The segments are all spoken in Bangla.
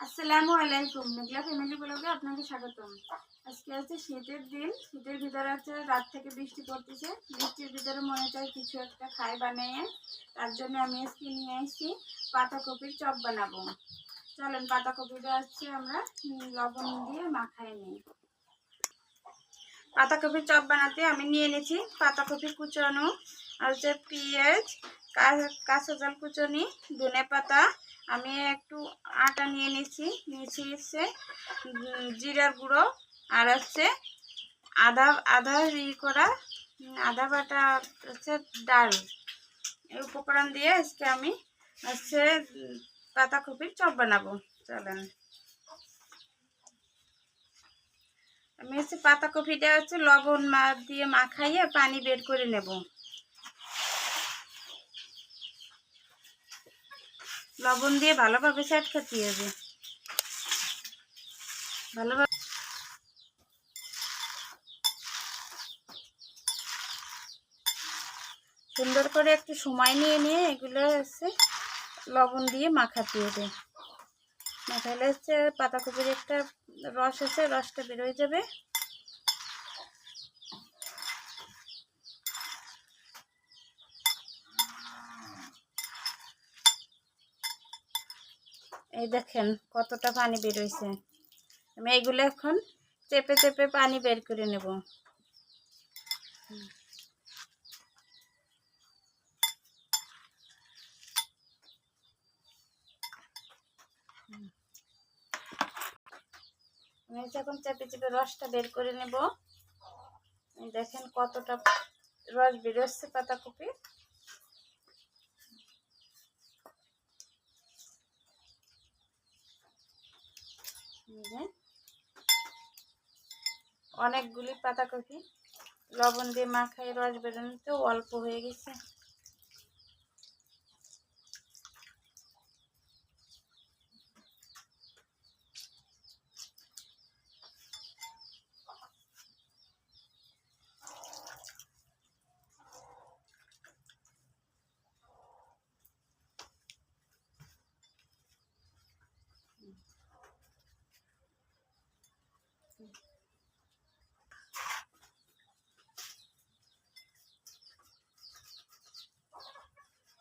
আসসালামু আলাইকুম। মেঘলা ফ্যামিলি ব্লগে আপনাকে স্বাগতম। আজকে হচ্ছে শীতের দিন। শীতের ভিতরে হচ্ছে রাত থেকে বৃষ্টি পড়তেছে। বৃষ্টির ভিতরে মনে চায় কিছু একটা খাই বানিয়ে। তার জন্য আমি আজকে নিয়ে আসছি পাতাকপির চপ বানাবো। চলেন পাতাকপিটা হচ্ছে আমরা লবণ দিয়ে মাখাই নিই। পাতাকপির চপ বানাতে আমি নিয়ে নিয়েছি পাতাকপি কুচানো, আর হচ্ছে পেঁয়াজ, কাঁচা ঝাল কুচনি, ধনে পাতা। আমি একটু আটা নিয়েছি হচ্ছে জিরার গুঁড়ো, আর হচ্ছে আদা আদা করা আদা বাটা, হচ্ছে ডাল। এই উপকরণ দিয়ে আজকে আমি হচ্ছে পাতাকপির চপ বানাবো। চলেন, আমি হচ্ছে পাতাকপিটা হচ্ছে লবণ দিয়ে মাখাইয়ে পানি বের করে নেব। লবণ দিয়ে ভালোভাবে সেট করতে হবে। ভালোভাবে সুন্দর করে একটু সময় নিয়ে এগুলো হচ্ছে লবণ দিয়ে মাখাতে হবে। মাখাইলে হচ্ছে পাতাকপির একটা রস আছে, রসটা বের হয়ে যাবে। এই দেখেন কতটা পানি বের হয়েছে। আমি এইগুলো এখন চেপে চেপে পানি বের করে নেব। আমি এখন চেপে চেপে রসটা বের করে নেব। দেখেন কতটা রস বেরোচ্ছে পাতাকপি। অনেকগুলি পাতাকপি লবণ দিয়ে মাখাই রস বেরোনোতেও অল্প হয়ে গেছে।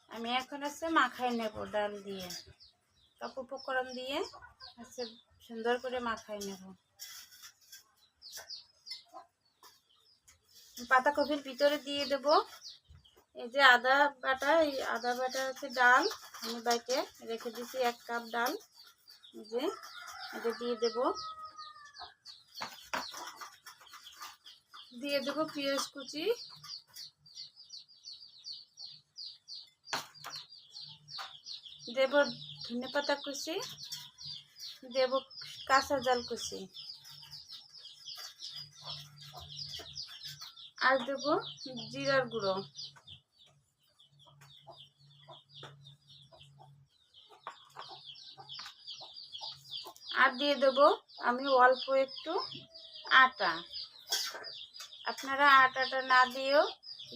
আমি এখন হচ্ছে মাখাই নেব ডাল দিয়ে, সব উপকরণ দিয়ে হচ্ছে সুন্দর করে মাখাই নেব। পাতাকপির ভিতরে দিয়ে দেব এই যে আদা বাটা। এই আদা বাটা হচ্ছে ডাল, আমি বাইটে রেখে দিয়েছি 1 কাপ ডাল। এই যে এটা দিয়ে দেব। দিয়ে দেব পেঁয়াজ কুচি, দেব ধনে পাতা কুচি, দেব কাঁচা ঝাল কুচি, আর দেব জিরার গুঁড়ো। আর দিয়ে দেব আমি অল্প একটু আটা। আপনারা আটাটা না দিয়েও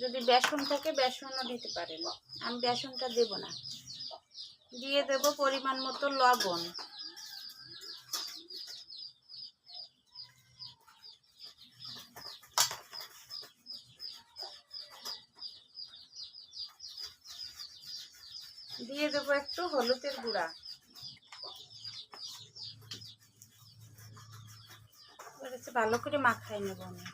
যদি বেসন থাকে বেসনও দিতে পারেন। আমি বেসনটা দেব না। দিয়ে দেব পরিমাণ মতো লবণ। দিয়ে দেব একটু হলুদের গুঁড়া। ভালো করে মাখাই নেব আমি।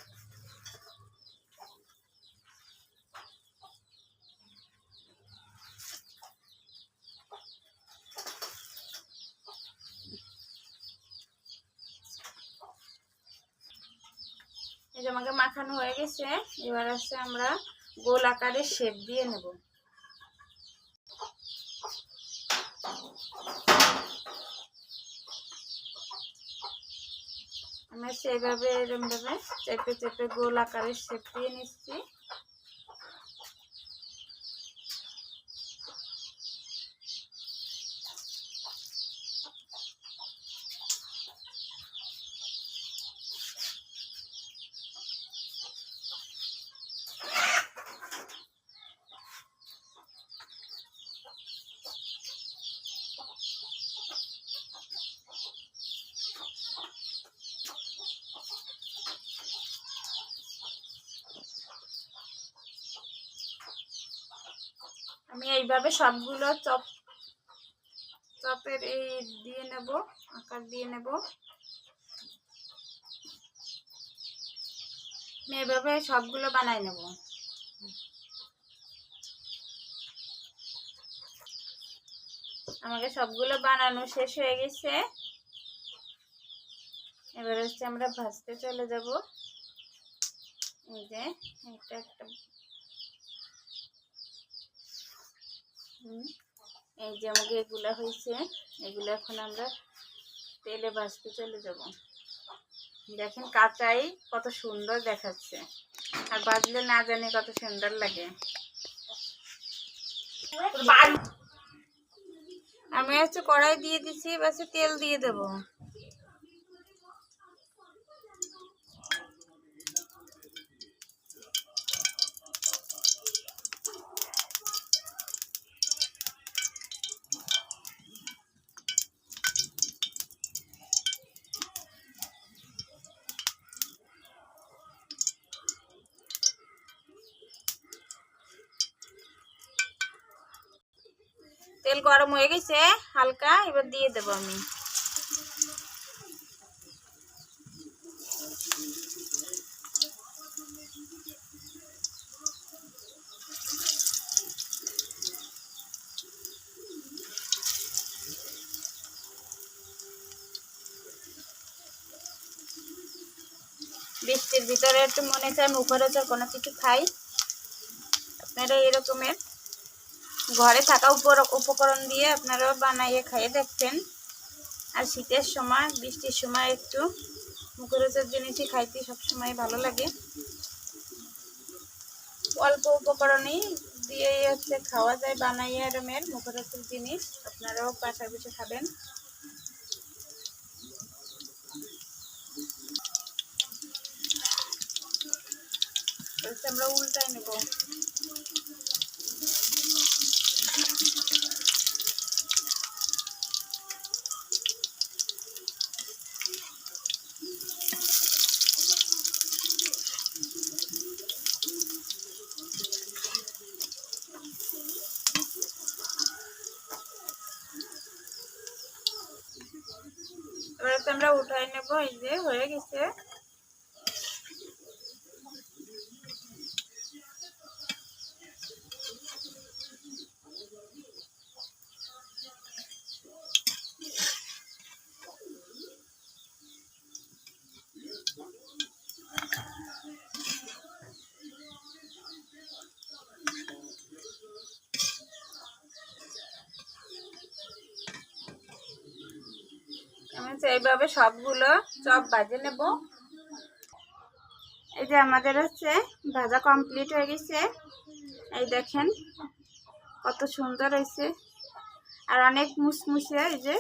এই যে আমাকে মাখানো হয়ে গেছে। এবার হচ্ছে আমরা গোল আকারে শেপ দিয়ে নেব। আমি সেইভাবে এরকমভাবে চেপে চেপে গোল আকারে শেপ দিয়ে নিচ্ছি। আমি এইভাবে সবগুলো চপের এই দিয়ে নেব, আকার দিয়ে নেব। আমি এইভাবে সবগুলো বানাই নেব। আমাকে সবগুলো বানানো শেষ হয়ে গেছে। এবার হচ্ছে আমরা ভাজতে চলে যাব। এই যে এটা একটা, এই যে আমাকে এগুলা হয়েছে, এগুলো এখন আমরা তেলে ভাজতে চলে যাব। দেখেন কাঁচাই কত সুন্দর দেখাচ্ছে, আর ভাজলে না জানি কত সুন্দর লাগে। আমি হচ্ছে কড়াই দিয়ে দিচ্ছি, এবার তেল দিয়ে দেব। তেল গরম হয়ে গেছে হালকা, এবার দিয়ে দেব আমি। বৃষ্টির ভিতরে একটু মনে চায় মুখরোচক কোনো কিছু খাই। আপনারা এরকমের ঘরে থাকা উপকরণ দিয়ে আপনারাও বানাইয়ে খাইয়ে দেখবেন। আর শীতের সময়, বৃষ্টির সময় একটু মুখরোচক জিনিসই খাইতে সবসময় ভালো লাগে। অল্প উপকরণই দিয়ে হচ্ছে খাওয়া যায় বানাইয়ে এরমের মুখরোচক জিনিস। আপনারাও বাসায় বসে খাবেন। আমরা উল্টাই নেব। এবার আমরা উঠাই নেব। এই যে হয়ে গেছে। আমি এইভাবে সবগুলো চপ ভাজে নেব। এই যে আমাদের হচ্ছে ভাজা কমপ্লিট হয়ে গেছে। এই দেখেন কত সুন্দর হয়েছে, আর অনেক মুসমুসে। এই যে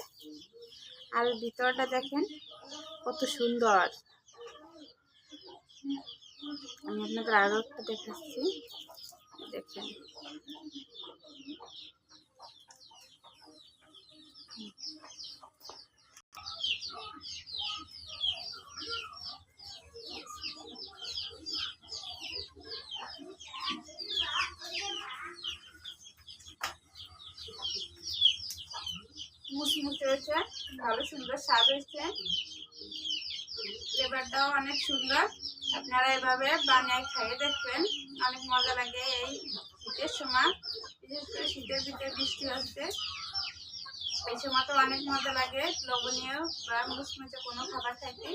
আর ভিতরটা দেখেন কত সুন্দর। আমি আপনাদের আরো একটু দেখাচ্ছি, দেখেন। মুসমুসে হয়েছে, ভালো সুন্দর স্বাদ হয়েছে, ফ্লেভারটাও অনেক সুন্দর। আপনারা এভাবে বানিয়ে খাইয়ে দেখবেন, অনেক মজা লাগে। এই শীতের সময়, বিশেষ করে শীতের ভিতরে বৃষ্টি হচ্ছে, এই সময় তো অনেক মজা লাগে লবণীয় বা মুসমুসে কোনো খাবার খাইতে।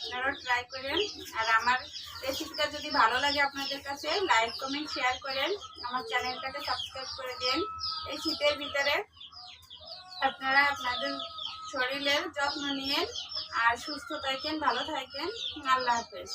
আপনারাও ট্রাই করেন। আর আমার রেসিপিটা যদি ভালো লাগে আপনাদের কাছে, লাইক কমেন্ট শেয়ার করেন। আমার চ্যানেলটাকে সাবস্ক্রাইব করে দিন। এই শীতের ভিতরে আপনারা আপনাদের শরীরের যত্ন নিন, আর সুস্থ থাকেন, ভালো থাকেন। আল্লাহ হাফেজ।